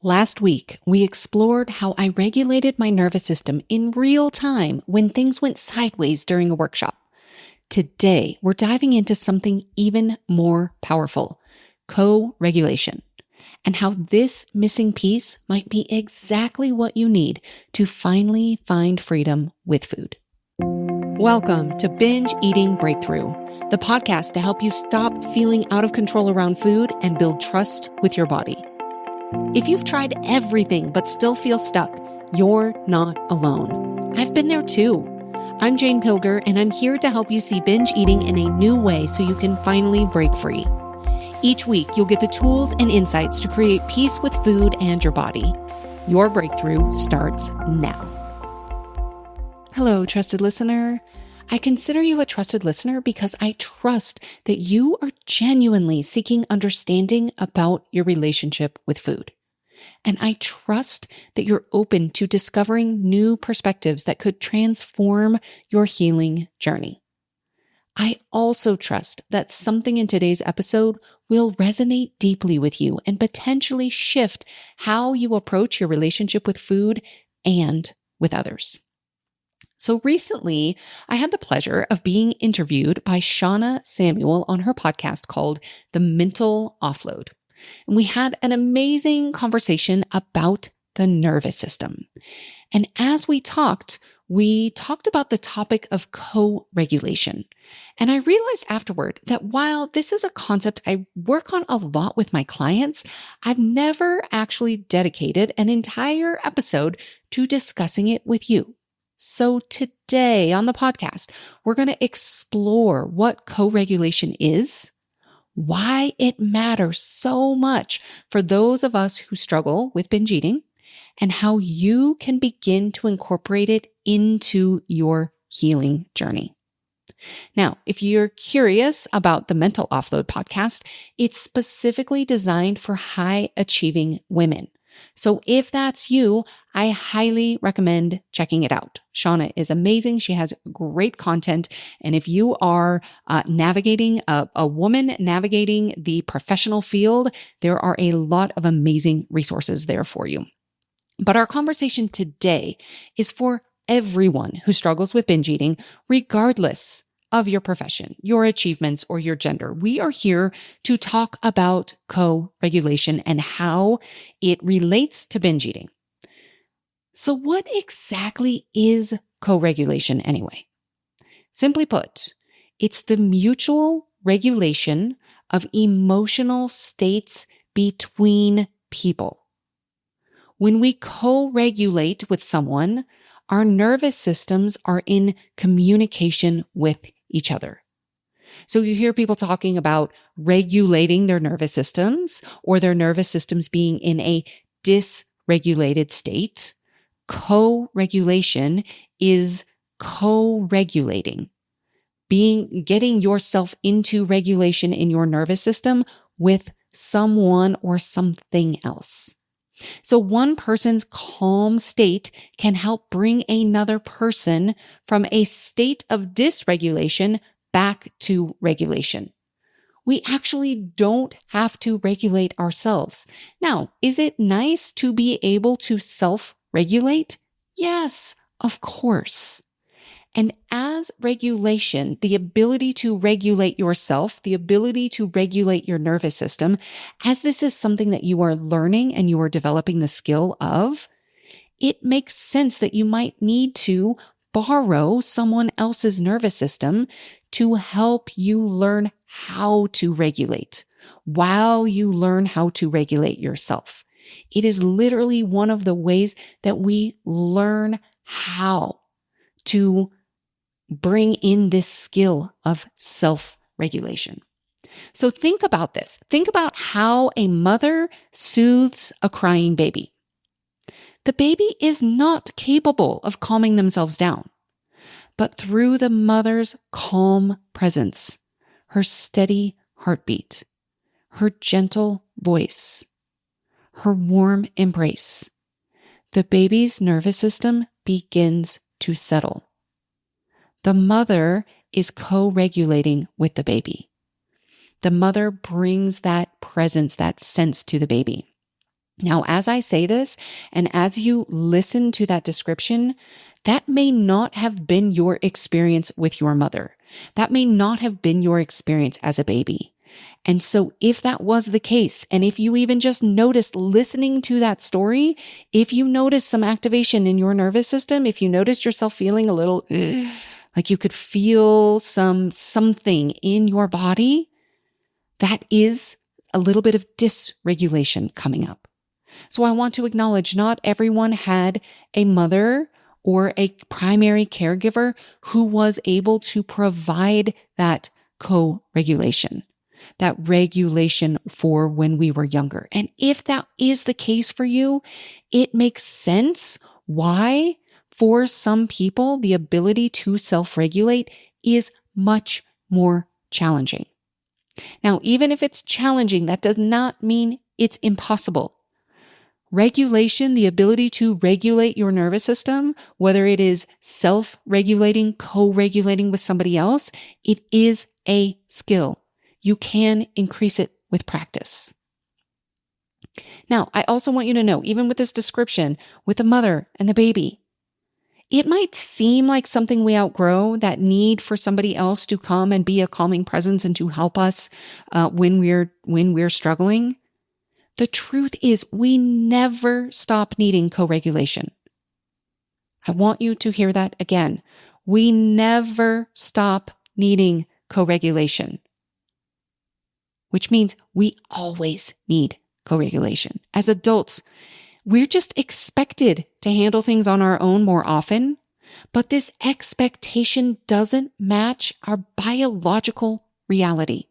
Last week, we explored how I regulated my nervous system in real time when things went sideways during a workshop. Today, we're diving into something even more powerful, co-regulation, and how this missing piece might be exactly what you need to finally find freedom with food. Welcome to Binge Eating Breakthrough, the podcast to help you stop feeling out of control around food and build trust with your body. If you've tried everything but still feel stuck, you're not alone. I've been there too. I'm Jane Pilger, and I'm here to help you see binge eating in a new way so you can finally break free. Each week, you'll get the tools and insights to create peace with food and your body. Your breakthrough starts now. Hello, trusted listener. I consider you a trusted listener because I trust that you are genuinely seeking understanding about your relationship with food. And I trust that you're open to discovering new perspectives that could transform your healing journey. I also trust that something in today's episode will resonate deeply with you and potentially shift how you approach your relationship with food and with others. So recently, I had the pleasure of being interviewed by Shauna Samuel on her podcast called The Mental Offload. And we had an amazing conversation about the nervous system. And as we talked about the topic of co-regulation. And I realized afterward that while this is a concept I work on a lot with my clients, I've never actually dedicated an entire episode to discussing it with you. So today on the podcast, we're going to explore what co-regulation is, why it matters so much for those of us who struggle with binge eating, and how you can begin to incorporate it into your healing journey. Now, if you're curious about the Mental Offload podcast, it's specifically designed for high-achieving women. So if that's you, I highly recommend checking it out. Shauna is amazing. She has great content. And if you are navigating a woman navigating the professional field, there are a lot of amazing resources there for you. But our conversation today is for everyone who struggles with binge eating, regardless of your profession, your achievements, or your gender. We are here to talk about co-regulation and how it relates to binge eating. So what exactly is co-regulation anyway? Simply put, it's the mutual regulation of emotional states between people. When we co-regulate with someone, our nervous systems are in communication with each other. So you hear people talking about regulating their nervous systems or their nervous systems being in a dysregulated state. Co-regulation is co-regulating, getting yourself into regulation in your nervous system with someone or something else. So one person's calm state can help bring another person from a state of dysregulation back to regulation. We actually don't have to regulate ourselves. Now, is it nice to be able to self-regulate? Yes, of course. And as regulation, the ability to regulate yourself, the ability to regulate your nervous system, as this is something that you are learning and you are developing the skill of, it makes sense that you might need to borrow someone else's nervous system to help you learn how to regulate while you learn how to regulate yourself. It is literally one of the ways that we learn how to bring in this skill of self-regulation. So think about this. Think about how a mother soothes a crying baby. The baby is not capable of calming themselves down, but through the mother's calm presence, her steady heartbeat, her gentle voice, her warm embrace, the baby's nervous system begins to settle. The mother is co-regulating with the baby. The mother brings that presence, that sense to the baby. Now, as I say this, and as you listen to that description, that may not have been your experience with your mother. That may not have been your experience as a baby. And so if that was the case, and if you even just noticed listening to that story, if you noticed some activation in your nervous system, if you noticed yourself feeling a little like you could feel something in your body, that is a little bit of dysregulation coming up. So I want to acknowledge not everyone had a mother or a primary caregiver who was able to provide that co-regulation, that regulation for when we were younger. And if that is the case for you, it makes sense why for some people the ability to self-regulate is much more challenging. Now, even if it's challenging, that does not mean it's impossible. Regulation, the ability to regulate your nervous system, whether it is self-regulating, co-regulating with somebody else, it is a skill. You can increase it with practice. Now, I also want you to know, even with this description, with the mother and the baby, it might seem like something we outgrow, that need for somebody else to come and be a calming presence and to help us when we're struggling. The truth is, we never stop needing co-regulation. I want you to hear that again. We never stop needing co-regulation, which means we always need co-regulation. As adults, we're just expected to handle things on our own more often, but this expectation doesn't match our biological reality.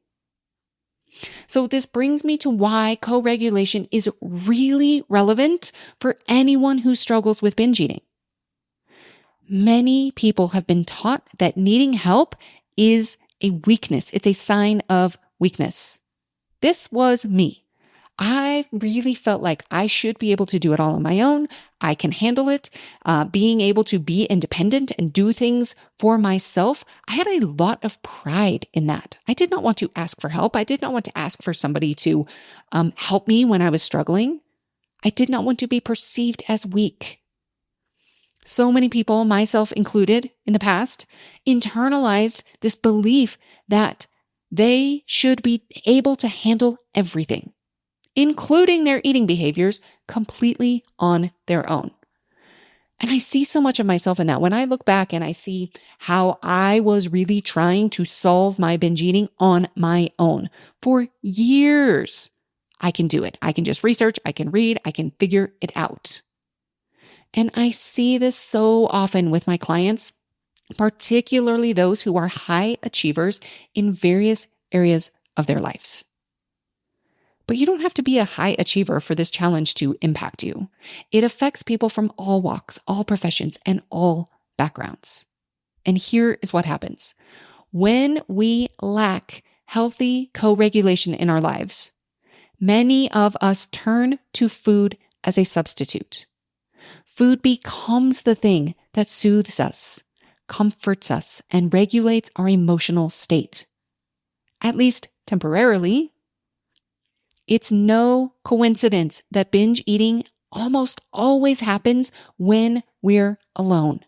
So this brings me to why co-regulation is really relevant for anyone who struggles with binge eating. Many people have been taught that needing help is a weakness. It's a sign of weakness. This was me. I really felt like I should be able to do it all on my own. I can handle it. Being able to be independent and do things for myself. I had a lot of pride in that. I did not want to ask for help. I did not want to ask for somebody to help me when I was struggling. I did not want to be perceived as weak. So many people, myself included in the past, internalized this belief that they should be able to handle everything, including their eating behaviors, completely on their own. And I see so much of myself in that. When I look back and I see how I was really trying to solve my binge eating on my own for years, I can do it. I can just research, I can read, I can figure it out. And I see this so often with my clients, particularly those who are high achievers in various areas of their lives. But you don't have to be a high achiever for this challenge to impact you. It affects people from all walks, all professions, and all backgrounds. And here is what happens. When we lack healthy co-regulation in our lives, many of us turn to food as a substitute. Food becomes the thing that soothes us, comforts us, and regulates our emotional state. At least temporarily. It's no coincidence that binge eating almost always happens when we're alone.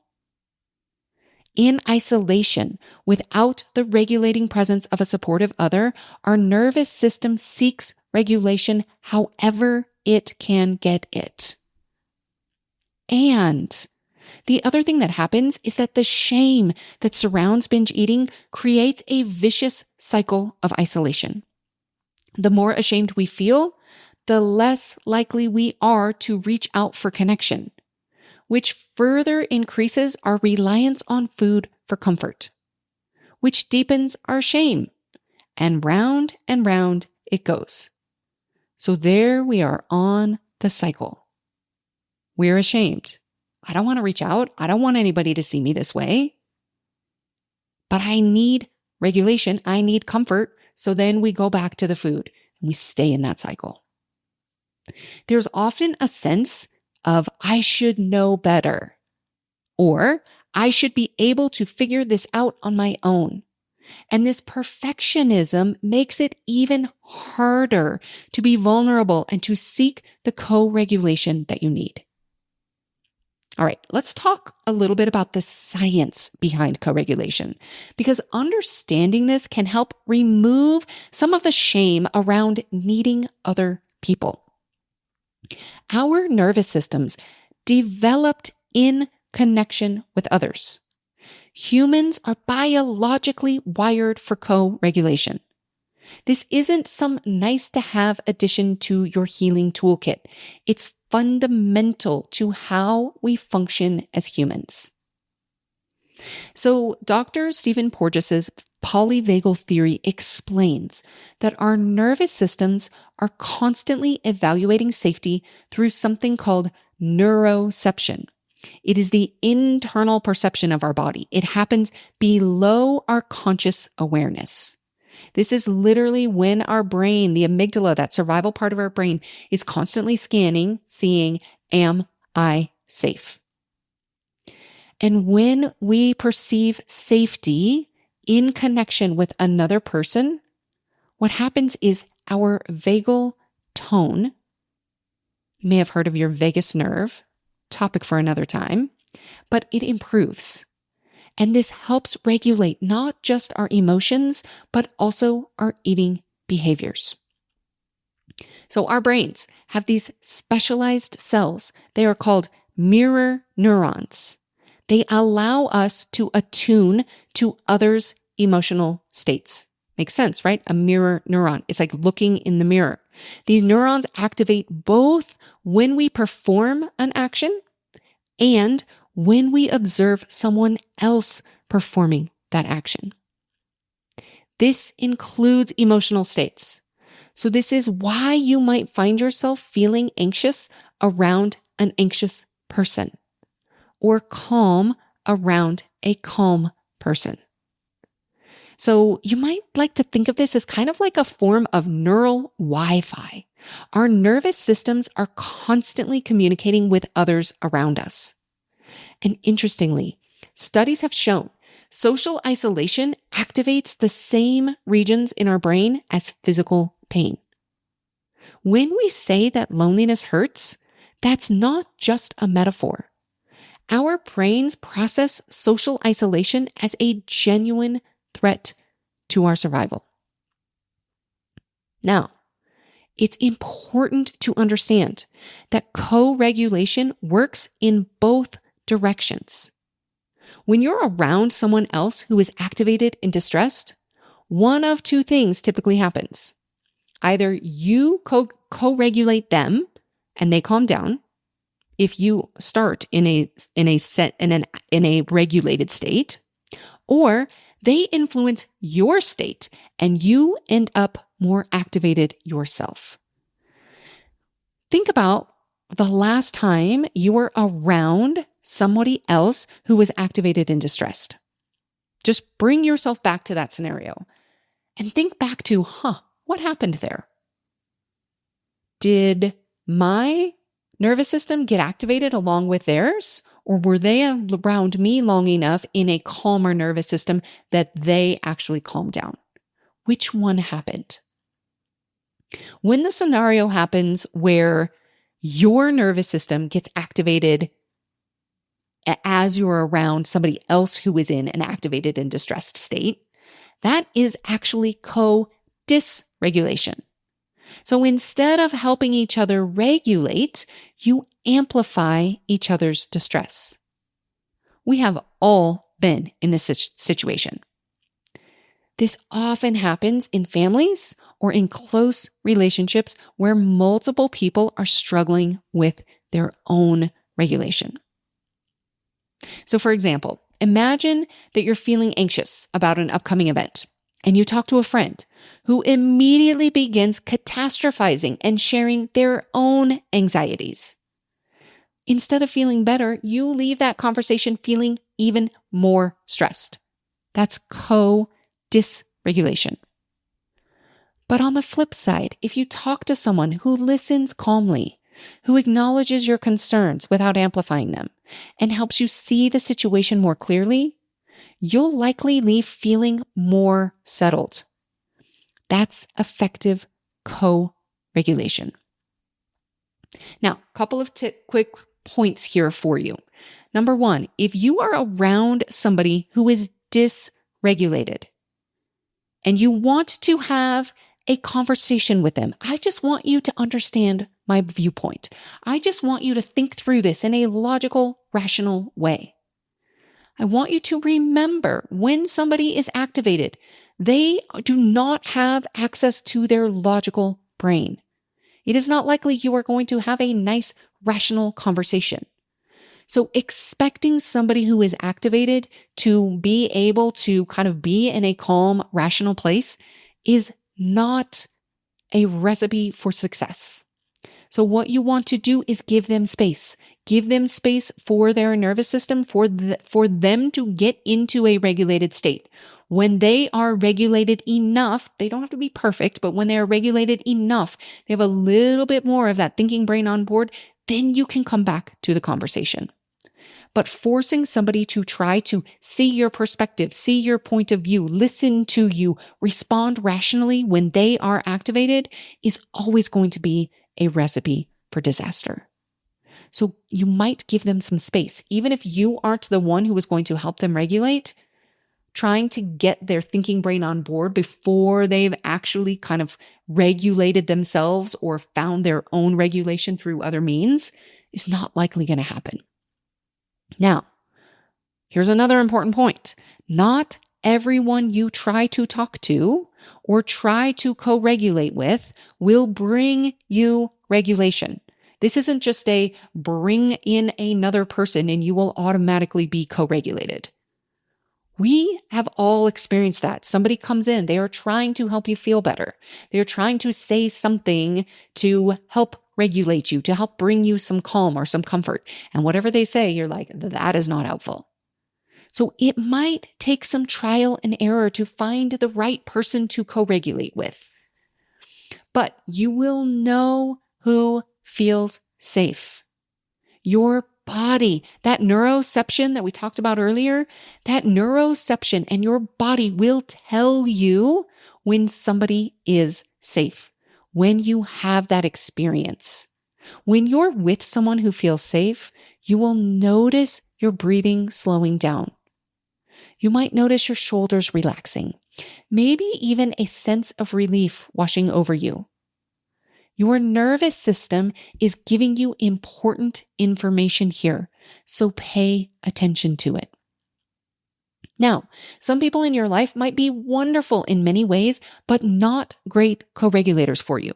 In isolation, without the regulating presence of a supportive other, our nervous system seeks regulation however it can get it. And the other thing that happens is that the shame that surrounds binge eating creates a vicious cycle of isolation. The more ashamed we feel, the less likely we are to reach out for connection, which further increases our reliance on food for comfort, which deepens our shame, and round it goes. So there we are on the cycle. We're ashamed. I don't want to reach out. I don't want anybody to see me this way. But I need regulation. I need comfort. So then we go back to the food and we stay in that cycle. There's often a sense of I should know better, or I should be able to figure this out on my own. And this perfectionism makes it even harder to be vulnerable and to seek the co-regulation that you need. All right, let's talk a little bit about the science behind co-regulation, because understanding this can help remove some of the shame around needing other people. Our nervous systems developed in connection with others. Humans are biologically wired for co-regulation. This isn't some nice to have addition to your healing toolkit. It's fundamental to how we function as humans. So Dr. Stephen Porges' polyvagal theory explains that our nervous systems are constantly evaluating safety through something called neuroception. It is the internal perception of our body. It happens below our conscious awareness. This is literally when our brain, the amygdala, that survival part of our brain, is constantly scanning, seeing, am I safe? And when we perceive safety in connection with another person, what happens is our vagal tone, you may have heard of your vagus nerve, topic for another time, but it improves. And this helps regulate not just our emotions, but also our eating behaviors. So our brains have these specialized cells. They are called mirror neurons. They allow us to attune to others' emotional states. Makes sense, right? A mirror neuron. It's like looking in the mirror. These neurons activate both when we perform an action and when we observe someone else performing that action. This includes emotional states. So this is why you might find yourself feeling anxious around an anxious person or calm around a calm person. So you might like to think of this as kind of like a form of neural Wi-Fi. Our nervous systems are constantly communicating with others around us. And interestingly, studies have shown social isolation activates the same regions in our brain as physical pain. When we say that loneliness hurts, that's not just a metaphor. Our brains process social isolation as a genuine threat to our survival. Now, it's important to understand that co-regulation works in both directions. When you're around someone else who is activated and distressed, one of two things typically happens. Either you co-regulate them and they calm down if you start in a regulated state, or they influence your state and you end up more activated yourself. Think about the last time you were around somebody else who was activated and distressed. Just bring yourself back to that scenario and think back to, what happened there? Did my nervous system get activated along with theirs? Or were they around me long enough in a calmer nervous system that they actually calmed down? Which one happened? When the scenario happens where your nervous system gets activated as you're around somebody else who is in an activated and distressed state, that is actually co-dysregulation. So instead of helping each other regulate, you amplify each other's distress. We have all been in this situation. This often happens in families or in close relationships where multiple people are struggling with their own regulation. So for example, imagine that you're feeling anxious about an upcoming event and you talk to a friend who immediately begins catastrophizing and sharing their own anxieties. Instead of feeling better, you leave that conversation feeling even more stressed. That's co-dysregulation. But on the flip side, if you talk to someone who listens calmly, who acknowledges your concerns without amplifying them, and helps you see the situation more clearly, you'll likely leave feeling more settled. That's effective co-regulation. Now, a couple of quick points here for you. Number one, if you are around somebody who is dysregulated and you want to have a conversation with them, I just want you to understand my viewpoint. I just want you to think through this in a logical, rational way. I want you to remember when somebody is activated, they do not have access to their logical brain. It is not likely you are going to have a nice, rational conversation. So expecting somebody who is activated to be able to kind of be in a calm, rational place is not a recipe for success. So what you want to do is give them space. Give them space for their nervous system, for them to get into a regulated state. When they are regulated enough, they don't have to be perfect, but when they are regulated enough, they have a little bit more of that thinking brain on board, then you can come back to the conversation. But forcing somebody to try to see your perspective, see your point of view, listen to you, respond rationally when they are activated is always going to be a recipe for disaster. So you might give them some space. Even if you aren't the one who is going to help them regulate, trying to get their thinking brain on board before they've actually kind of regulated themselves or found their own regulation through other means is not likely going to happen. Now, here's another important point. Not everyone you try to talk to or try to co-regulate with will bring you regulation. This isn't just a bring in another person and you will automatically be co-regulated. We have all experienced that. Somebody comes in, they are trying to help you feel better. They are trying to say something to help regulate you, to help bring you some calm or some comfort. And whatever they say, you're like, that is not helpful. So it might take some trial and error to find the right person to co-regulate with. But you will know who feels safe. Your body, that neuroception that we talked about earlier, that neuroception and your body will tell you when somebody is safe, when you have that experience. When you're with someone who feels safe, you will notice your breathing slowing down. You might notice your shoulders relaxing, maybe even a sense of relief washing over you. Your nervous system is giving you important information here, so pay attention to it. Now, some people in your life might be wonderful in many ways, but not great co-regulators for you.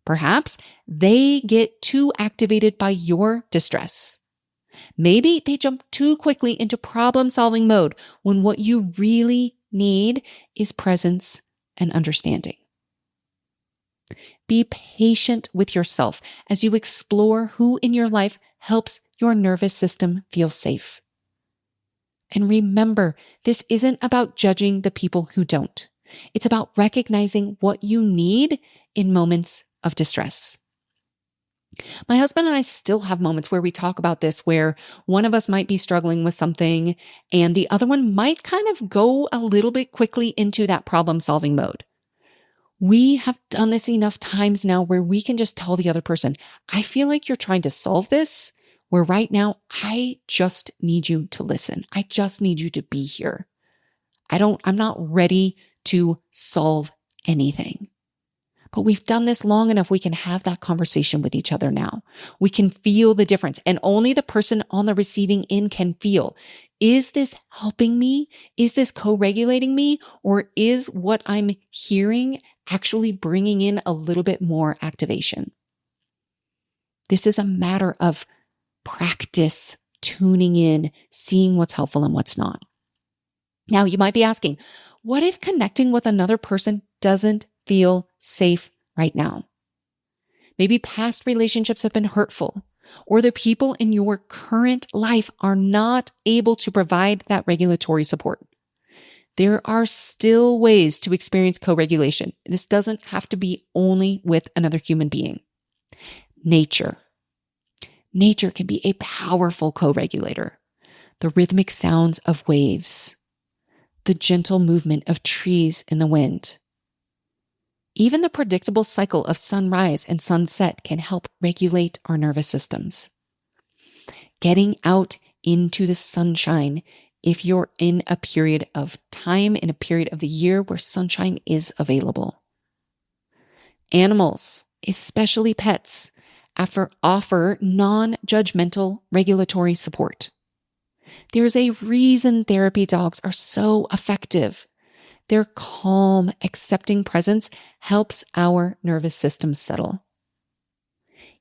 Perhaps they get too activated by your distress. Maybe they jump too quickly into problem-solving mode when what you really need is presence and understanding. Be patient with yourself as you explore who in your life helps your nervous system feel safe. And remember, this isn't about judging the people who don't. It's about recognizing what you need in moments of distress. My husband and I still have moments where we talk about this, where one of us might be struggling with something and the other one might kind of go a little bit quickly into that problem-solving mode. We have done this enough times now where we can just tell the other person, I feel like you're trying to solve this, where right now I just need you to listen. I just need you to be here. I'm not ready to solve anything. But we've done this long enough, we can have that conversation with each other now. We can feel the difference, and only the person on the receiving end can feel. Is this helping me? Is this co-regulating me? Or is what I'm hearing actually bringing in a little bit more activation? This is a matter of practice, tuning in, seeing what's helpful and what's not. Now, you might be asking, what if connecting with another person doesn't feel safe right now? Maybe past relationships have been hurtful, or the people in your current life are not able to provide that regulatory support. There are still ways to experience co-regulation. This doesn't have to be only with another human being. Nature can be a powerful co-regulator. The rhythmic sounds of waves, the gentle movement of trees in the wind. Even the predictable cycle of sunrise and sunset can help regulate our nervous systems. Getting out into the sunshine, if you're in a period of time, in a period of the year where sunshine is available. Animals, especially pets, offer non-judgmental regulatory support. There's a reason therapy dogs are so effective. Their calm, accepting presence helps our nervous system settle.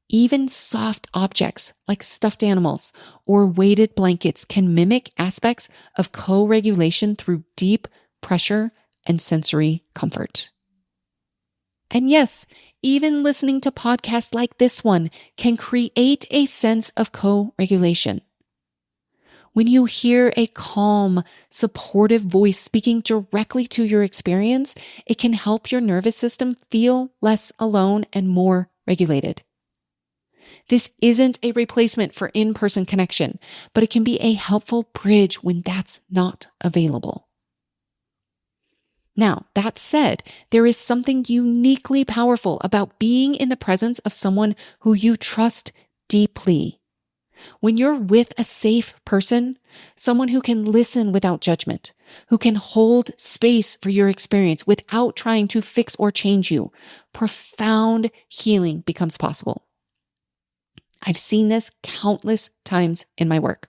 Even soft objects like stuffed animals or weighted blankets can mimic aspects of co-regulation through deep pressure and sensory comfort. And yes, even listening to podcasts like this one can create a sense of co-regulation. When you hear a calm, supportive voice speaking directly to your experience, it can help your nervous system feel less alone and more regulated. This isn't a replacement for in-person connection, but it can be a helpful bridge when that's not available. Now, that said, there is something uniquely powerful about being in the presence of someone who you trust deeply. When you're with a safe person, someone who can listen without judgment, who can hold space for your experience without trying to fix or change you, profound healing becomes possible. I've seen this countless times in my work.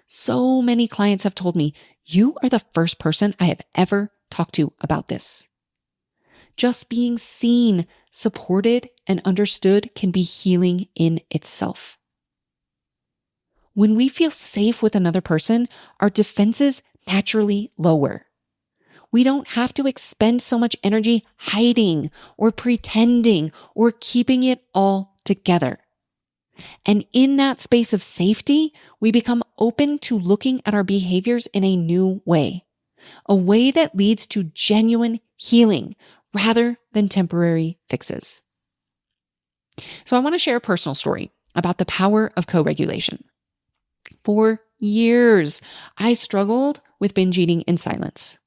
So many clients have told me, "You are the first person I have ever talked to about this." Just being seen, supported, and understood can be healing in itself. When we feel safe with another person, our defenses naturally lower. We don't have to expend so much energy hiding or pretending or keeping it all together. And in that space of safety, we become open to looking at our behaviors in a new way, a way that leads to genuine healing rather than temporary fixes. So I want to share a personal story about the power of co-regulation. For years, I struggled with binge eating in silence.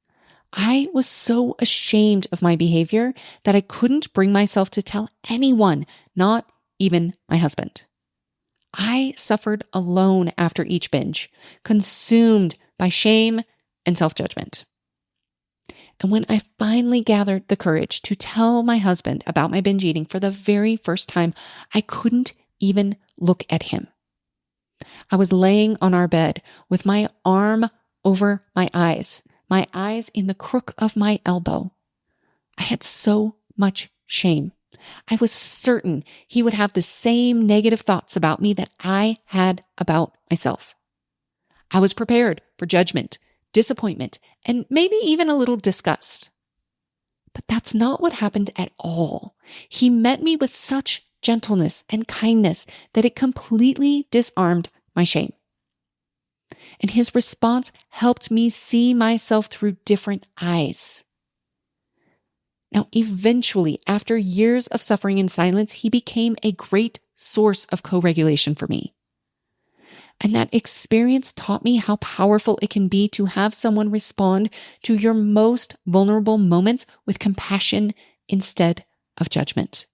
I was so ashamed of my behavior that I couldn't bring myself to tell anyone, not even my husband. I suffered alone after each binge, consumed by shame and self-judgment. And when I finally gathered the courage to tell my husband about my binge eating for the very first time, I couldn't even look at him. I was laying on our bed with my arm over my eyes in the crook of my elbow. I had so much shame. I was certain he would have the same negative thoughts about me that I had about myself. I was prepared for judgment, disappointment, and maybe even a little disgust. But that's not what happened at all. He met me with such gentleness and kindness that it completely disarmed my shame. And his response helped me see myself through different eyes. Now, eventually, after years of suffering in silence, he became a great source of co-regulation for me. And that experience taught me how powerful it can be to have someone respond to your most vulnerable moments with compassion instead of judgment.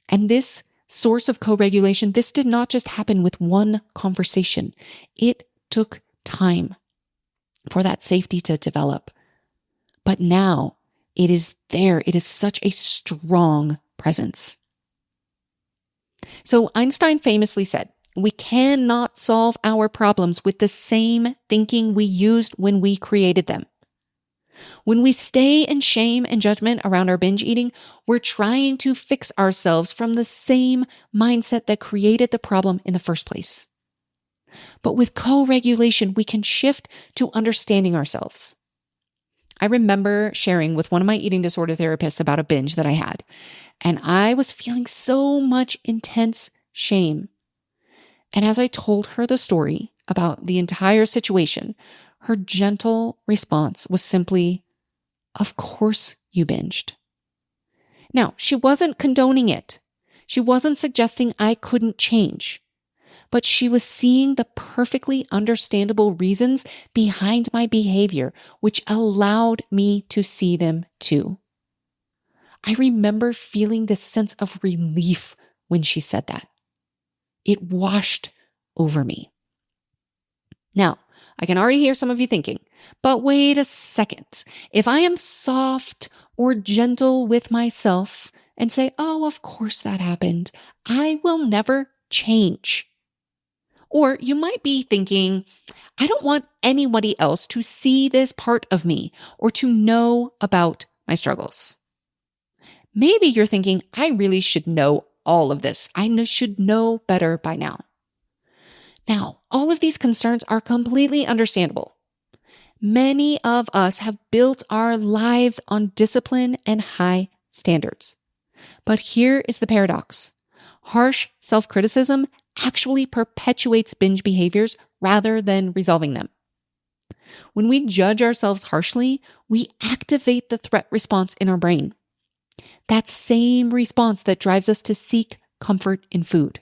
And this source of co-regulation, this did not just happen with one conversation. It took time for that safety to develop. But now it is there. It is such a strong presence. So Einstein famously said, "We cannot solve our problems with the same thinking we used when we created them." When we stay in shame and judgment around our binge eating, we're trying to fix ourselves from the same mindset that created the problem in the first place. But with co-regulation, we can shift to understanding ourselves. I remember sharing with one of my eating disorder therapists about a binge that I had, and I was feeling so much intense shame. And as I told her the story about the entire situation, her gentle response was simply, "Of course you binged." Now, she wasn't condoning it. She wasn't suggesting I couldn't change. but she was seeing the perfectly understandable reasons behind my behavior, which allowed me to see them too. I remember feeling this sense of relief when she said that. It washed over me. Now, I can already hear some of you thinking, but wait a second. If I am soft or gentle with myself and say, oh, of course that happened, I will never change. Or you might be thinking, I don't want anybody else to see this part of me or to know about my struggles. Maybe you're thinking, I really should know all of this. I should know better by now. Now, all of these concerns are completely understandable. Many of us have built our lives on discipline and high standards. But here is the paradox. Harsh self-criticism actually perpetuates binge behaviors rather than resolving them. When we judge ourselves harshly, we activate the threat response in our brain. That same response that drives us to seek comfort in food.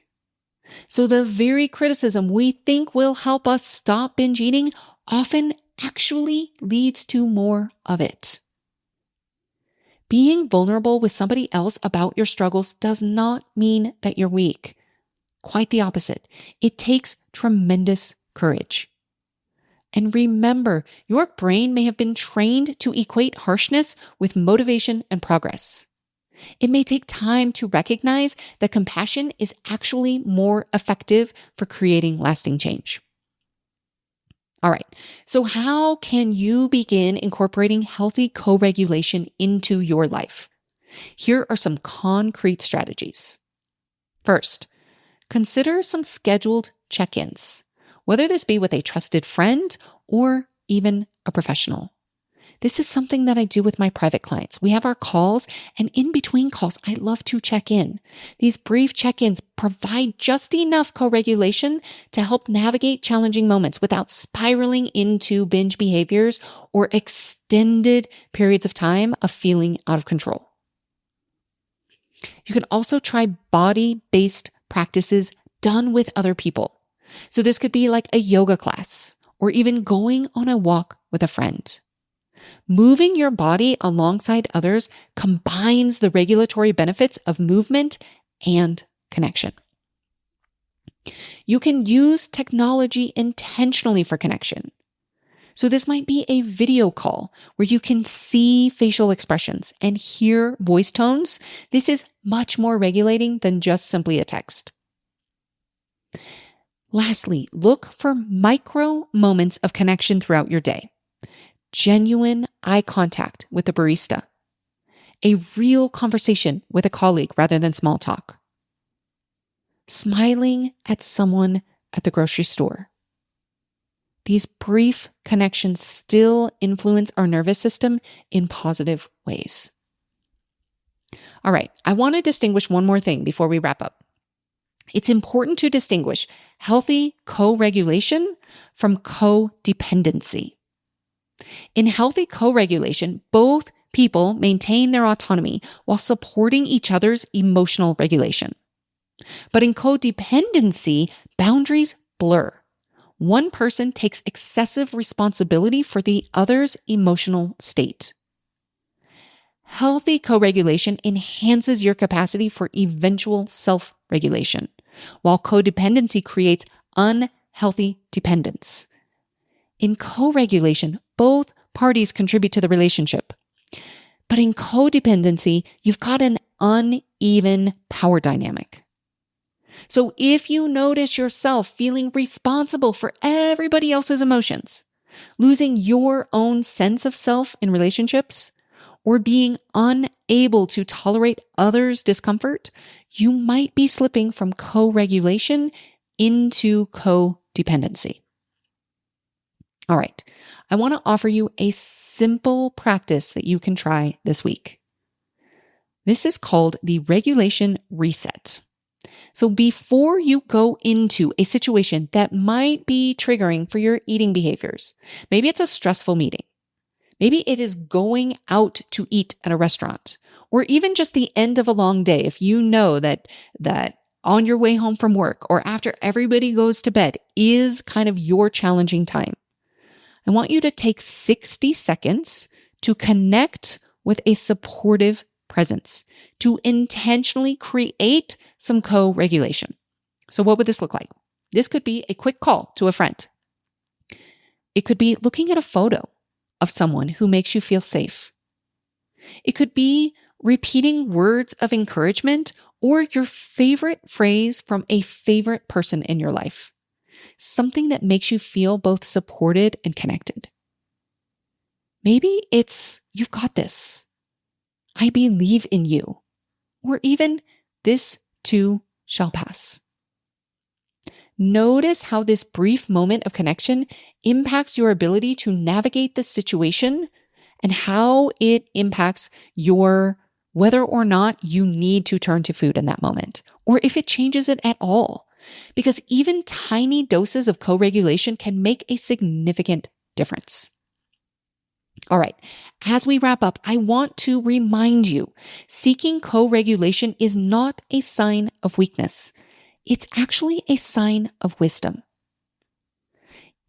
So the very criticism we think will help us stop binge eating often actually leads to more of it. Being vulnerable with somebody else about your struggles does not mean that you're weak. Quite the opposite. It takes tremendous courage. And remember, your brain may have been trained to equate harshness with motivation and progress. It may take time to recognize that compassion is actually more effective for creating lasting change. All right, so how can you begin incorporating healthy co-regulation into your life? Here are some concrete strategies. First, consider some scheduled check-ins, whether this be with a trusted friend or even a professional. This is something that I do with my private clients. We have our calls, and in between calls, I love to check in. These brief check-ins provide just enough co-regulation to help navigate challenging moments without spiraling into binge behaviors or extended periods of time of feeling out of control. You can also try body-based practices done with other people. So this could be like a yoga class or even going on a walk with a friend. Moving your body alongside others combines the regulatory benefits of movement and connection. You can use technology intentionally for connection. So this might be a video call where you can see facial expressions and hear voice tones. This is much more regulating than just simply a text. Lastly, look for micro moments of connection throughout your day. Genuine eye contact with the barista, a real conversation with a colleague rather than small talk, smiling at someone at the grocery store. These brief connections still influence our nervous system in positive ways. All right, I want to distinguish one more thing before we wrap up. It's important to distinguish healthy co-regulation from codependency. In healthy co-regulation, both people maintain their autonomy while supporting each other's emotional regulation. But in codependency, boundaries blur. One person takes excessive responsibility for the other's emotional state. Healthy co-regulation enhances your capacity for eventual self-regulation, while codependency creates unhealthy dependence. In co-regulation, both parties contribute to the relationship. But in codependency, you've got an uneven power dynamic. So if you notice yourself feeling responsible for everybody else's emotions, losing your own sense of self in relationships, or being unable to tolerate others' discomfort, you might be slipping from co-regulation into codependency. All right, I want to offer you a simple practice that you can try this week. This is called the regulation reset. So before you go into a situation that might be triggering for your eating behaviors, maybe it's a stressful meeting, maybe it is going out to eat at a restaurant, or even just the end of a long day. If you know that on your way home from work or after everybody goes to bed is kind of your challenging time, I want you to take 60 seconds to connect with a supportive presence, to intentionally create some co-regulation. So what would this look like? This could be a quick call to a friend. It could be looking at a photo of someone who makes you feel safe. It could be repeating words of encouragement or your favorite phrase from a favorite person in your life. Something that makes you feel both supported and connected. Maybe it's, "You've got this. I believe in you." Or even, "This too shall pass." Notice how this brief moment of connection impacts your ability to navigate the situation and how it impacts whether or not you need to turn to food in that moment, or if it changes it at all. Because even tiny doses of co-regulation can make a significant difference. All right, as we wrap up, I want to remind you, seeking co-regulation is not a sign of weakness. It's actually a sign of wisdom.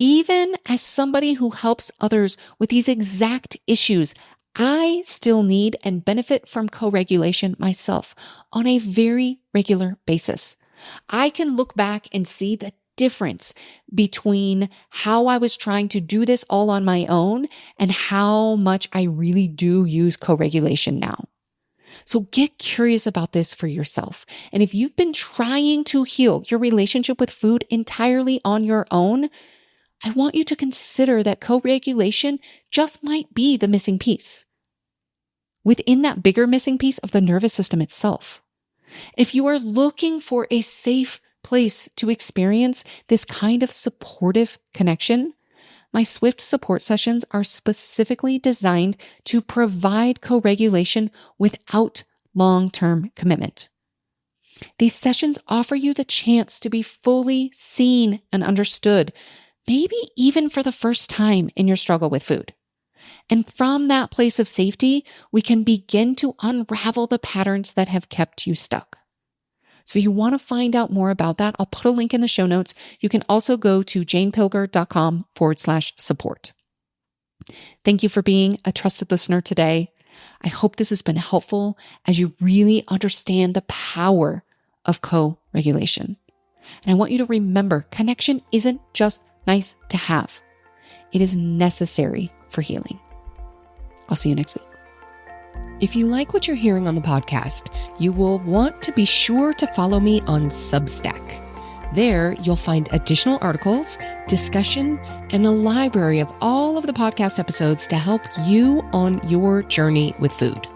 Even as somebody who helps others with these exact issues, I still need and benefit from co-regulation myself on a very regular basis. I can look back and see the difference between how I was trying to do this all on my own and how much I really do use co-regulation now. So get curious about this for yourself. And if you've been trying to heal your relationship with food entirely on your own, I want you to consider that co-regulation just might be the missing piece within that bigger missing piece of the nervous system itself. If you are looking for a safe place to experience this kind of supportive connection, my Swift support sessions are specifically designed to provide co-regulation without long-term commitment. These sessions offer you the chance to be fully seen and understood, maybe even for the first time in your struggle with food. And from that place of safety, we can begin to unravel the patterns that have kept you stuck. So if you want to find out more about that, I'll put a link in the show notes. You can also go to janepilger.com/support. Thank you for being a trusted listener today. I hope this has been helpful as you really understand the power of co-regulation. And I want you to remember, connection isn't just nice to have. It is necessary for healing. I'll see you next week. If you like what you're hearing on the podcast, you will want to be sure to follow me on Substack. There, you'll find additional articles, discussion, and a library of all of the podcast episodes to help you on your journey with food.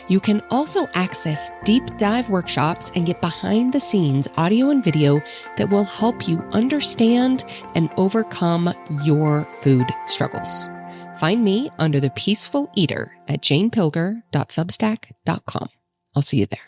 You can also access deep dive workshops and get behind the scenes audio and video that will help you understand and overcome your food struggles. Find me under The Peaceful Eater at janepilger.substack.com. I'll see you there.